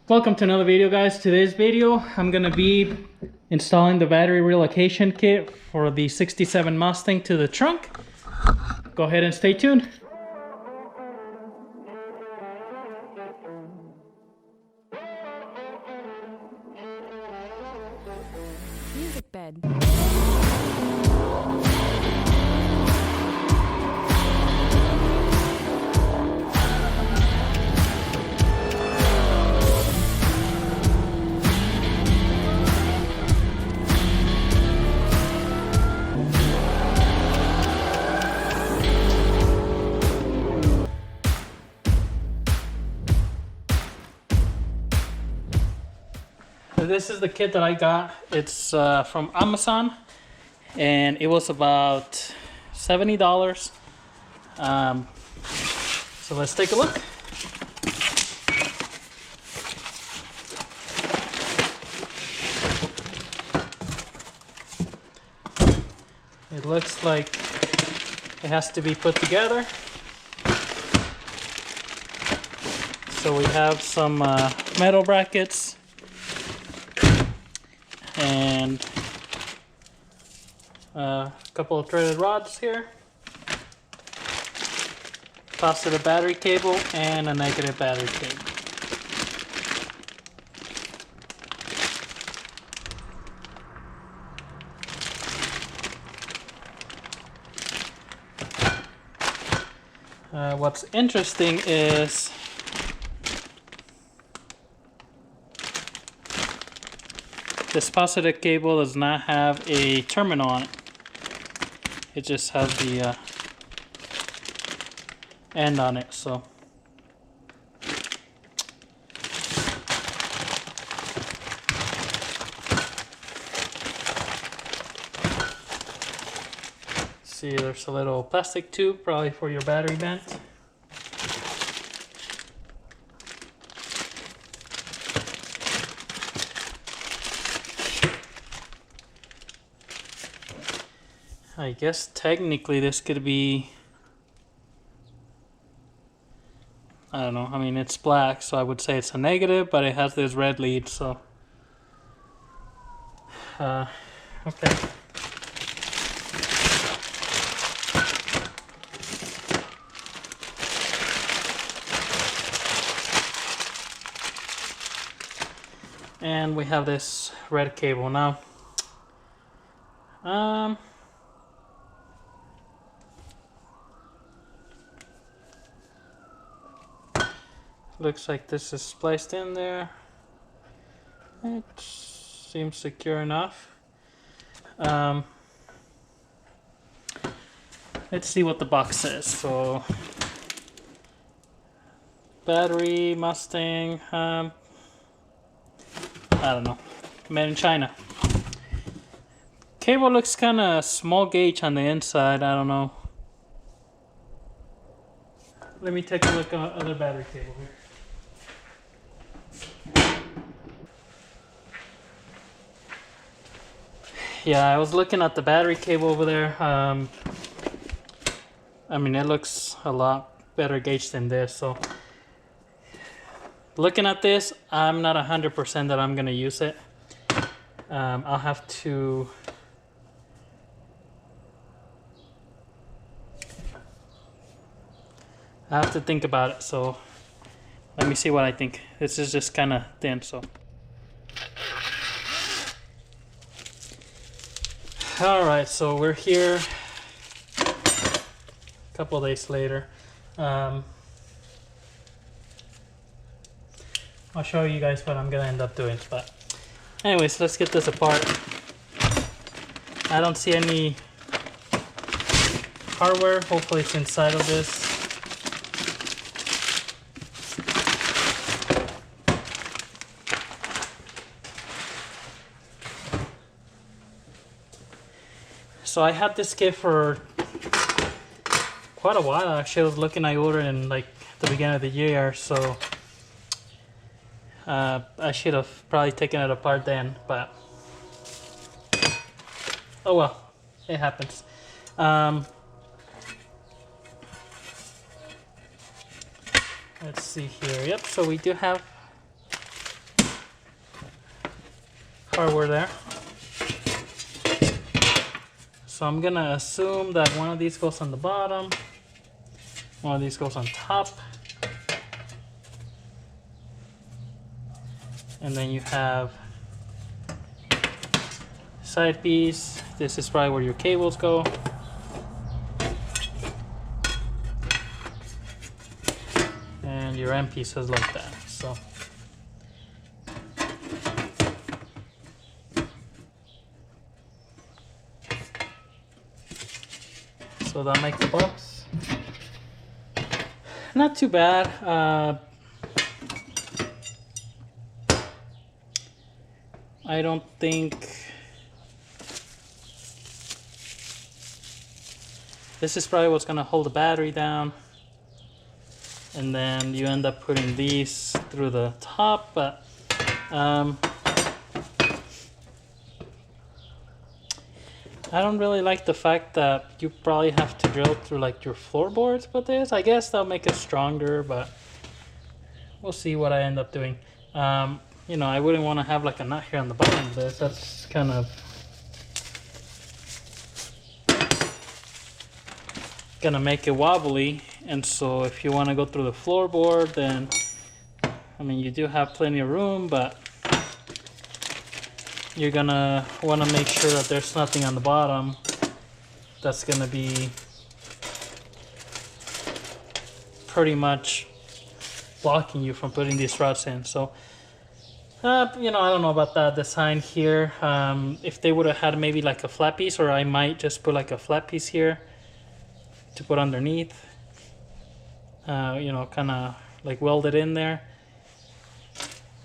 Welcome to another video, guys. Today's video I'm gonna be installing the battery relocation kit for the 67 Mustang to the trunk. Go ahead and stay tuned. Music bed. This is the kit that I got. It's from Amazon, and it was about $70. So let's take a look. It looks like it has to be put together. So we have some metal brackets and a couple of threaded rods here, positive battery cable and a negative battery cable. What's interesting is this positive cable does not have a terminal on it. It just has the end on it. So see, there's a little plastic tube, probably for your battery vent. I guess technically this could be, I don't know, I mean it's black, so I would say it's a negative, but it has this red lead, so okay. And we have this red cable now. Looks like this is spliced in there. It seems secure enough. Let's see what the box says. So, battery, Mustang, I don't know, made in China. Cable looks kind of small gauge on the inside. I don't know. Let me take a look at other battery cable here. Yeah, I was looking at the battery cable over there. I mean, it looks a lot better gauge than this. So, looking at this, I'm not 100% that I'm gonna use it. I'll have to. I have to think about it. So, let me see what I think. This is just kind of thin, so. Alright, so we're here a couple days later. I'll show you guys what I'm gonna end up doing, but anyways, let's get this apart. I don't see any hardware. Hopefully it's inside of this. So I had this kit for quite a while. Actually, I was looking, I ordered in like the beginning of the year, so I should have probably taken it apart then, but oh well, it happens. Let's see here. Yep, so we do have part we're there. So I'm gonna assume that one of these goes on the bottom, one of these goes on top, and then you have side piece. This is probably where your cables go. And your end pieces like that. So that makes the box. Not too bad. I don't think this is probably what's gonna hold the battery down. And then you end up putting these through the top, but I don't really like the fact that you probably have to drill through like your floorboards with this. I guess that'll make it stronger, but we'll see what I end up doing. You know, I wouldn't want to have like a nut here on the bottom of this. That's kind of gonna make it wobbly. And so if you want to go through the floorboard, then I mean, you do have plenty of room, but you're gonna want to make sure that there's nothing on the bottom that's gonna be pretty much blocking you from putting these rods in. So you know, I don't know about that design here. If they would have had maybe like a flat piece, or I might just put like a flat piece here to put underneath, you know, kind of like weld it in there,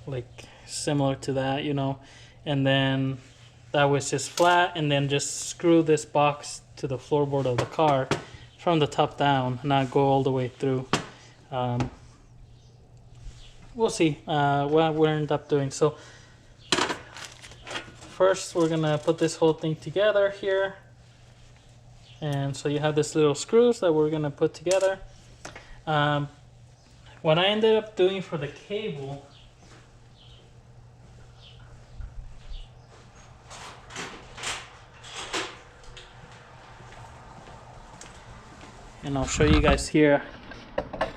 like similar to that, you know. And then that was just flat, and then just screw this box to the floorboard of the car from the top down, not go all the way through. We'll see what we end up doing. So first we're gonna put this whole thing together here, and so you have this little screws that we're gonna put together. What I ended up doing for the cable, and I'll show you guys here.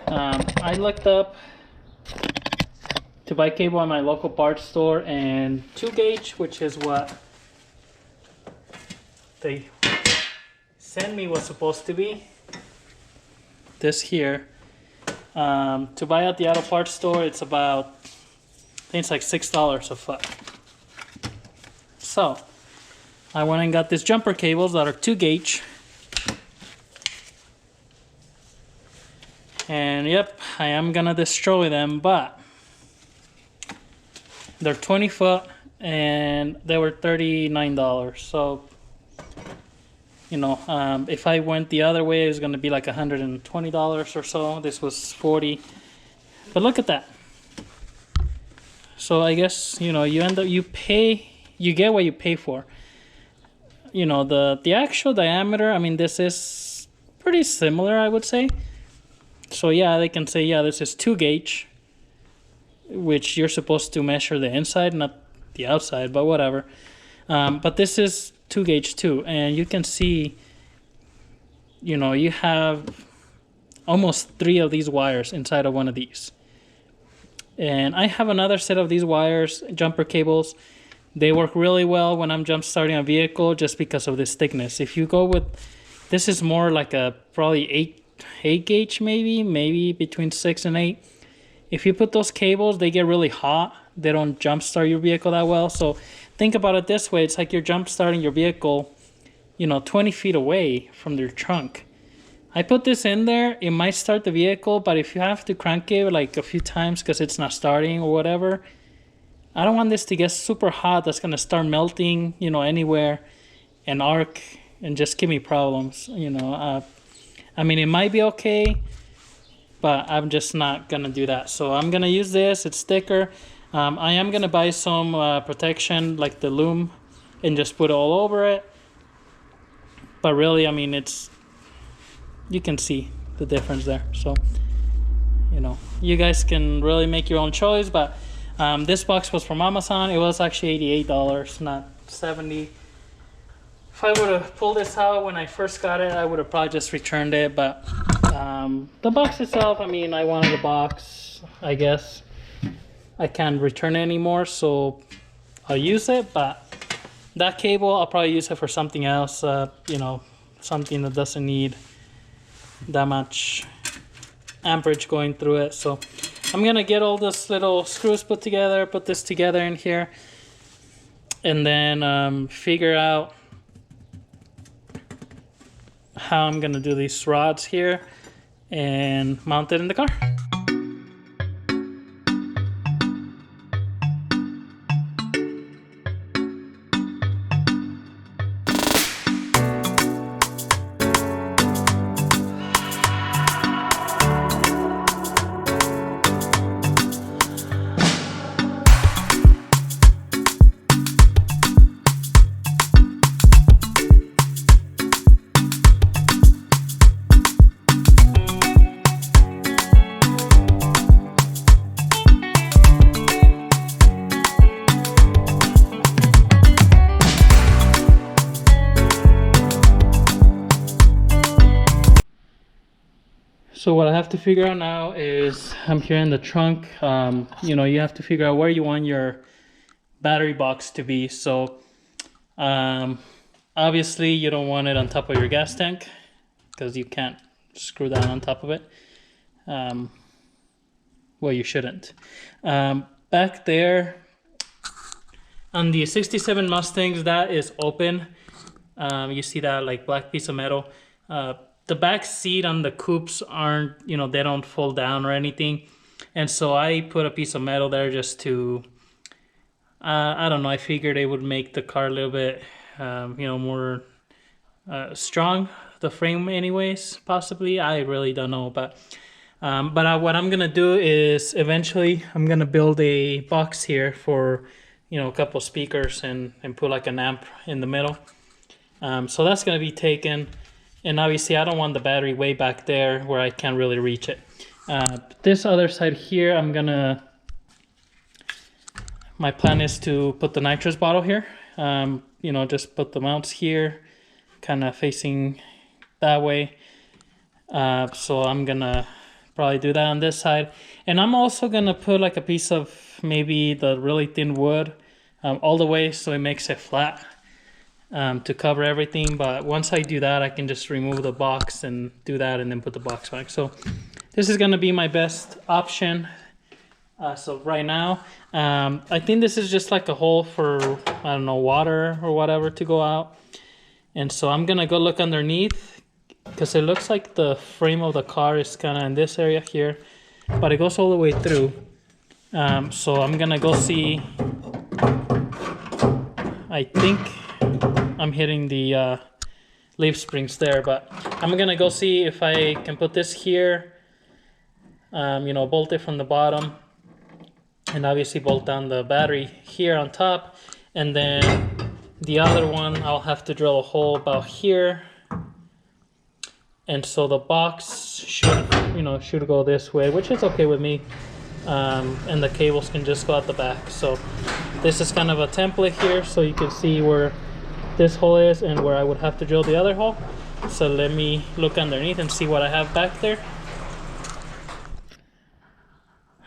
I looked up to buy cable at my local parts store, and 2 gauge, which is what they sent me, was supposed to be this here. To buy at the auto parts store, it's about, I think it's like $6 a foot. So I went and got these jumper cables that are 2 gauge. And yep, I am gonna destroy them, but they're 20 foot and they were $39. So, you know, if I went the other way, it was gonna be like $120 or so. This was $40, but look at that. So I guess, you know, you end up, you get what you pay for. You know, the actual diameter, I mean, this is pretty similar, I would say. So yeah, they can say, yeah, this is 2 gauge, which you're supposed to measure the inside, not the outside, but whatever. But this is 2 gauge too, and you can see, you know, you have almost 3 of these wires inside of one of these. And I have another set of these wires, jumper cables. They work really well when I'm jump starting a vehicle just because of this thickness. If you go with, this is more like a probably 8 gauge, maybe between 6 and 8. If you put those cables, they get really hot. They don't jump start your vehicle that well. So think about it this way. It's like you're jump starting your vehicle, you know, 20 feet away from your trunk. I put this in there. It might start the vehicle, but if you have to crank it like a few times because it's not starting or whatever, I don't want this to get super hot. That's going to start melting, you know, anywhere and arc and just give me problems, you know. I mean, it might be okay, but I'm just not gonna do that. So I'm gonna use this. It's thicker. I am gonna buy some protection like the loom and just put it all over it. But really, I mean, it's, you can see the difference there. So, you know, you guys can really make your own choice, but This box was from Amazon. It was actually $88, not $70. If I would have pulled this out when I first got it, I would have probably just returned it. But the box itself, I mean, I wanted a box. I guess I can't return it anymore, so I'll use it. But that cable, I'll probably use it for something else. You know, something that doesn't need that much amperage going through it. So I'm gonna get all this little screws put together, put this together in here, and then figure out how I'm gonna do these rods here and mount it in the car. So what I have to figure out now is, I'm here in the trunk. You know, you have to figure out where you want your battery box to be. So obviously you don't want it on top of your gas tank, because you can't screw down on top of it. Well, you shouldn't. Back there on the 67 Mustangs, that is open. You see that like black piece of metal. The back seat on the coupes aren't, you know, they don't fold down or anything. And so I put a piece of metal there just to, I don't know, I figured it would make the car a little bit, you know, more strong, the frame anyways, possibly. I really don't know, but what I'm gonna do is eventually I'm gonna build a box here for, you know, a couple speakers and put like an amp in the middle. So that's gonna be taken. And obviously I don't want the battery way back there where I can't really reach it. This other side here, my plan is to put the nitrous bottle here. You know, just put the mounts here, kind of facing that way. So I'm gonna probably do that on this side. And I'm also gonna put like a piece of maybe the really thin wood all the way so it makes it flat. To cover everything, but once I do that, I can just remove the box and do that and then put the box back. So this is gonna be my best option. So right now, I think this is just like a hole for, I don't know, water or whatever to go out. And so I'm gonna go look underneath, because it looks like the frame of the car is kind of in this area here, but it goes all the way through. So I'm gonna go see. I think I'm hitting the leaf springs there, but I'm gonna go see if I can put this here, you know, bolt it from the bottom, and obviously bolt down the battery here on top, and then the other one I'll have to drill a hole about here, and so the box should, you know, should go this way, which is okay with me, and the cables can just go out the back. So this is kind of a template here, so you can see where this hole is and where I would have to drill the other hole. So let me look underneath and see what I have back there.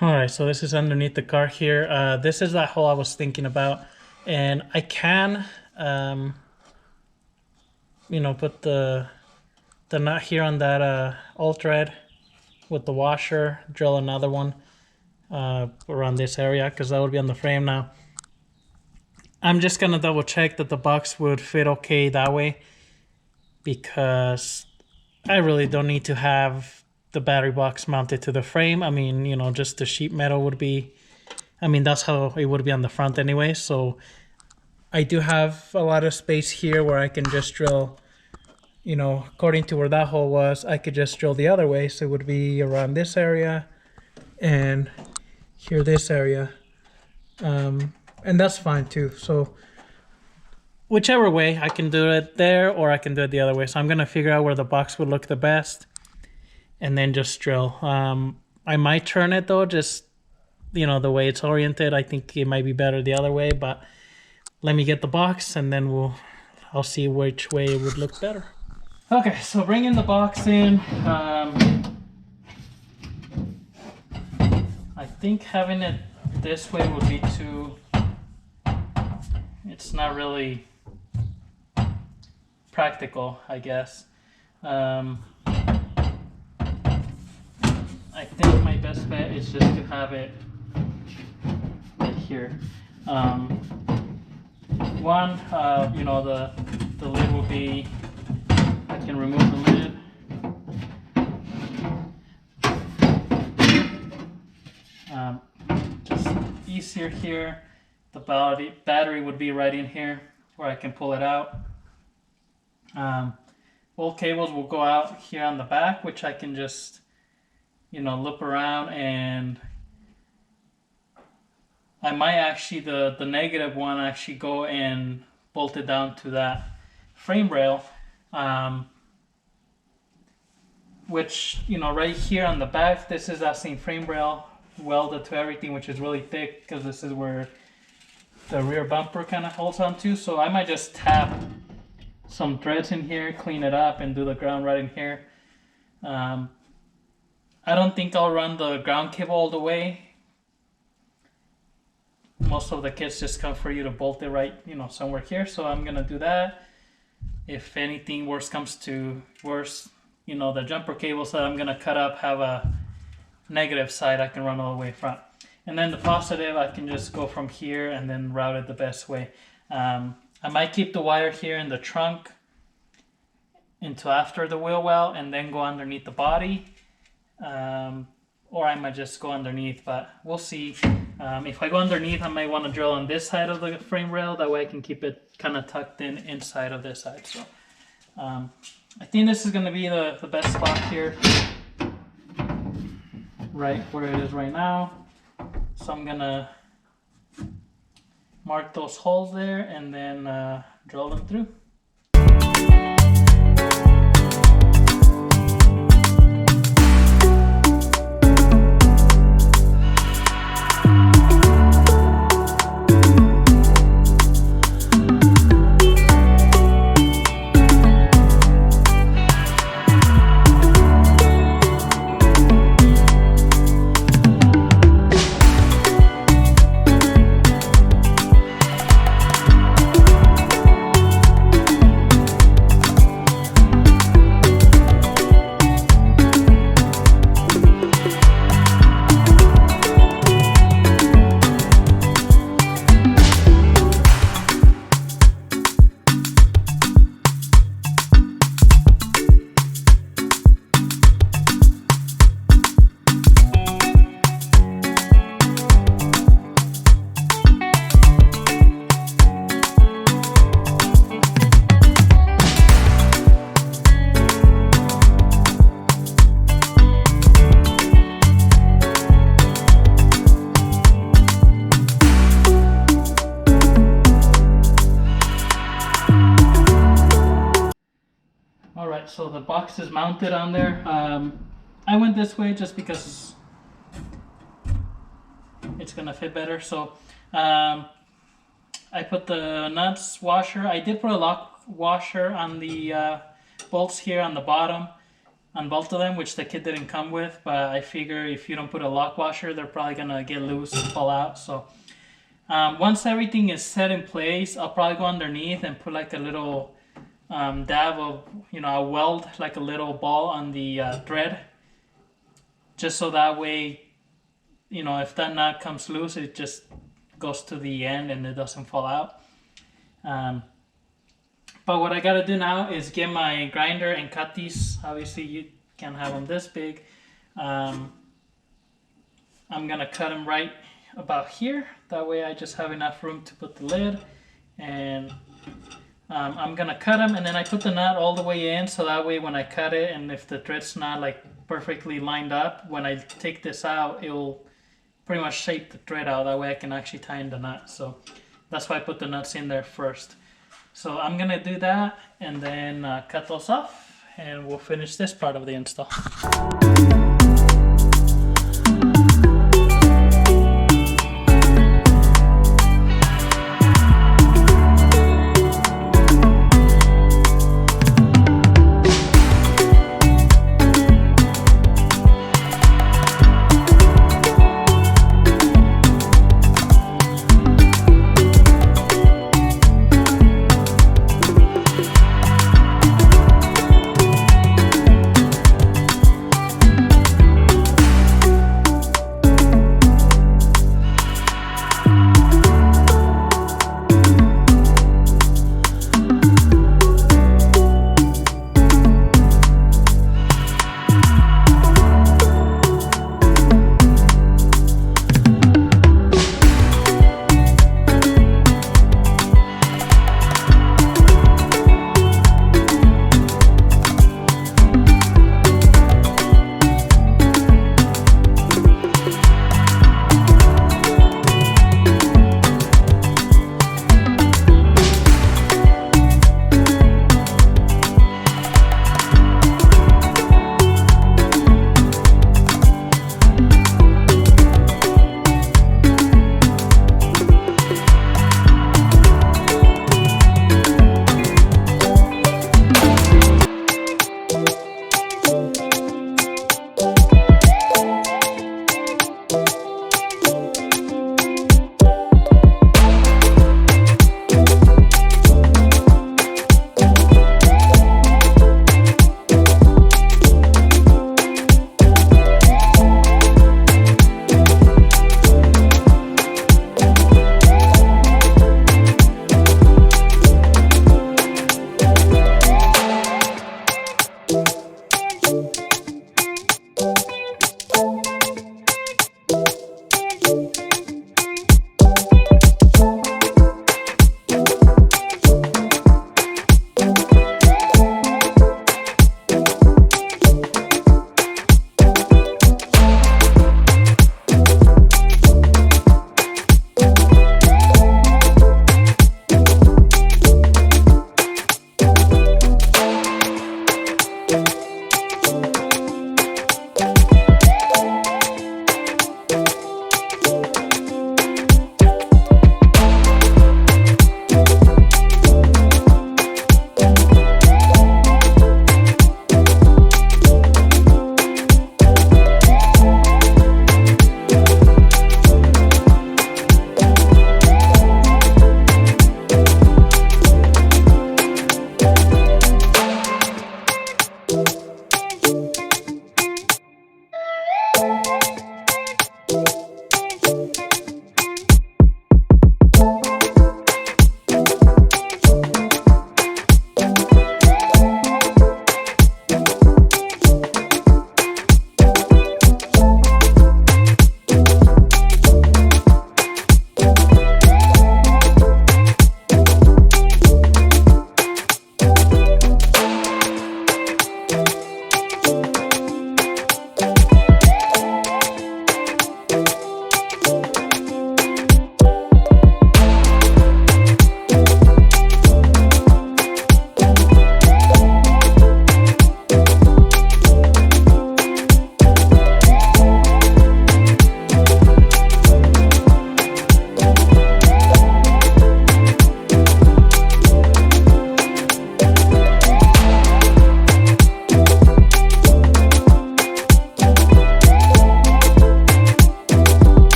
Alright, so this is underneath the car here. This is that hole I was thinking about, and I can you know, put the nut here on that alt thread with the washer, drill another one around this area, because that would be on the frame. Now I'm just gonna double check that the box would fit okay that way, because I really don't need to have the battery box mounted to the frame. I mean, you know, just the sheet metal would be, I mean, that's how it would be on the front anyway. So I do have a lot of space here where I can just drill, you know, according to where that hole was, I could just drill the other way. So it would be around this area and here, this area. And that's fine too. So whichever way, I can do it there or I can do it the other way. So I'm gonna figure out where the box would look the best and then just drill. I might turn it though, just you know, the way it's oriented. I think it might be better the other way, but let me get the box and then I'll see which way it would look better. Okay, so bringing the box in, I think having it this way would be too, it's not really practical, I guess. I think my best bet is just to have it right here. One, you know, the lid will be, I can remove the lid. Just easier here. The battery would be right in here where I can pull it out. Both cables will go out here on the back, which I can just, you know, loop around, and I might actually, the negative one, actually go and bolt it down to that frame rail, which, you know, right here on the back, this is that same frame rail welded to everything, which is really thick because this is where the rear bumper kind of holds on to. So I might just tap some threads in here, clean it up, and do the ground right in here. I don't think I'll run the ground cable all the way. Most of the kits just come for you to bolt it right, you know, somewhere here. So I'm gonna do that. If anything worse comes to worse, you know, the jumper cables that I'm gonna cut up have a negative side I can run all the way front. And then the positive, I can just go from here and then route it the best way. I might keep the wire here in the trunk into after the wheel well and then go underneath the body. Or I might just go underneath, but we'll see. If I go underneath, I might want to drill on this side of the frame rail. That way I can keep it kind of tucked in inside of this side. So I think this is going to be the best spot here, right where it is right now. So I'm going to mark those holes there and then drill them through. So the box is mounted on there. I went this way just because it's gonna fit better. So I put the nuts washer. I did put a lock washer on the bolts here on the bottom on both of them, which the kit didn't come with, but I figure if you don't put a lock washer, they're probably gonna get loose and fall out. So once everything is set in place, I'll probably go underneath and put like a little dab of, you know, a weld, like a little ball on the thread, just so that way, you know, if that nut comes loose, it just goes to the end and it doesn't fall out. But what I gotta do now is get my grinder and cut these. Obviously you can't have them this big. I'm gonna cut them right about here. That way I just have enough room to put the lid, and I'm gonna cut them, and then I put the nut all the way in, so that way when I cut it, and if the thread's not like perfectly lined up, when I take this out, it will pretty much shape the thread out. That way I can actually tie in the nut. So that's why I put the nuts in there first. So I'm gonna do that and then cut those off, and we'll finish this part of the install.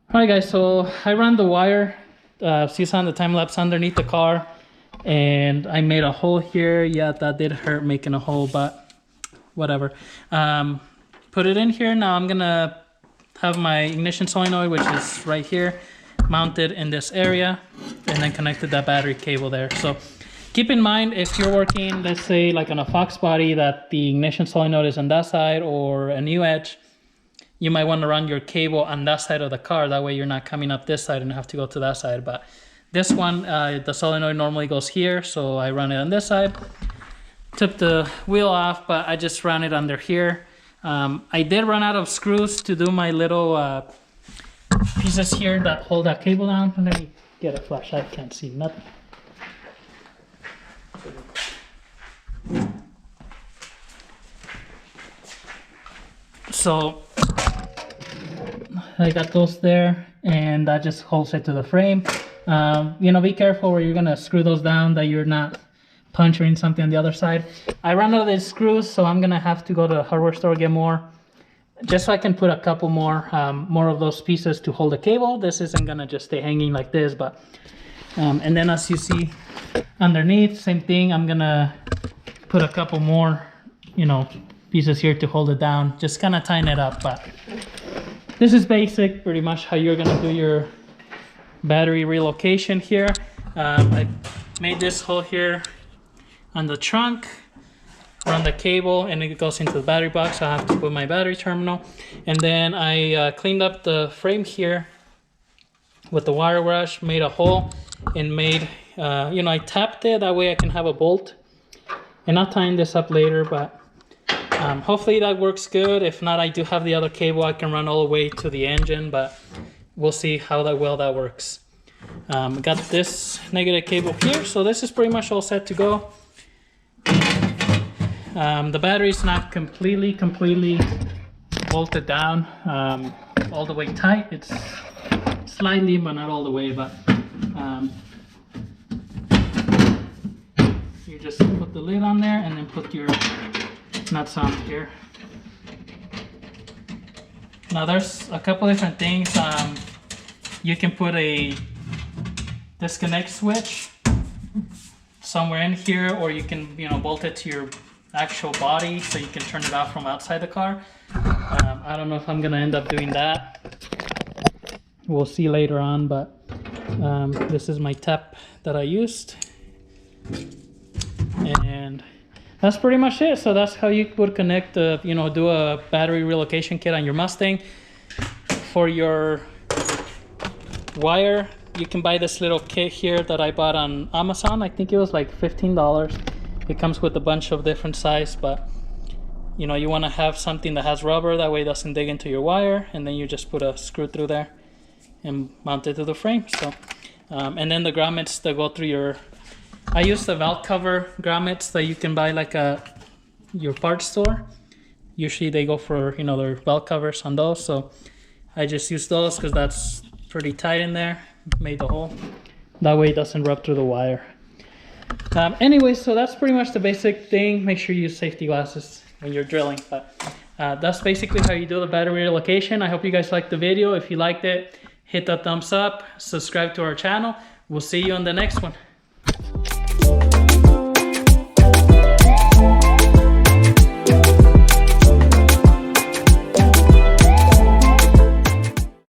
Alright guys, so I ran the wire, so you saw in the time lapse underneath the car, and I made a hole here. Yeah, that did hurt making a hole, but whatever. Put it in here. Now I'm gonna have my ignition solenoid, which is right here, mounted in this area, and then connected that battery cable there. So keep in mind, if you're working, let's say like on a Fox body, that the ignition solenoid is on that side, or a New Edge, you might want to run your cable on that side of the car. That way you're not coming up this side and have to go to that side. But this one, the solenoid normally goes here, so I run it on this side. Took the wheel off, but I just ran it under here. I did run out of screws to do my little pieces here that hold that cable down. Let me get a flashlight, I can't see nothing. So I got those there, and that just holds it to the frame. You know, be careful where you're gonna screw those down, that you're not puncturing something on the other side. I ran out of these screws, so I'm gonna have to go to the hardware store, get more, just so I can put a couple more of those pieces to hold the cable. This isn't gonna just stay hanging like this, but and then as you see underneath, same thing. I'm gonna put a couple more, you know, pieces here to hold it down, just kind of tighten it up. But this is basic, pretty much how you're gonna do your battery relocation here. I made this hole here on the trunk, run the cable, and it goes into the battery box. I have to put my battery terminal, and then I cleaned up the frame here with the wire brush, made a hole, and made, you know, I tapped it, that way I can have a bolt. And I'll tighten this up later, but hopefully that works good. If not, I do have the other cable I can run all the way to the engine, but we'll see how well that works. Got this negative cable here, so this is pretty much all set to go. The battery is not completely bolted down all the way tight. It's slightly, but not all the way. But you just put the lid on there and then put your nuts on here. Now there's a couple different things. You can put a disconnect switch somewhere in here, or you can, you know, bolt it to your actual body so you can turn it off from outside the car. I don't know if I'm gonna end up doing that. We'll see later on, but this is my tap that I used, and that's pretty much it. So that's how you would connect, you know, do a battery relocation kit on your Mustang. For your wire, you can buy this little kit here that I bought on Amazon. I think it was like $15. It comes with a bunch of different size, but you know, you want to have something that has rubber, that way it doesn't dig into your wire, and then you just put a screw through there and mount it to the frame. So and then the grommets that go through your, I use the valve cover grommets that you can buy like at your parts store. Usually they go for, you know, their valve covers on those, so I just use those because that's pretty tight in there. Made the hole, that way it doesn't rub through the wire. Anyway, so that's pretty much the basic thing. Make sure you use safety glasses when you're drilling, but that's basically how you do the battery relocation. I hope you guys liked the video. If you liked it, hit that thumbs up, subscribe to our channel. We'll see you on the next one.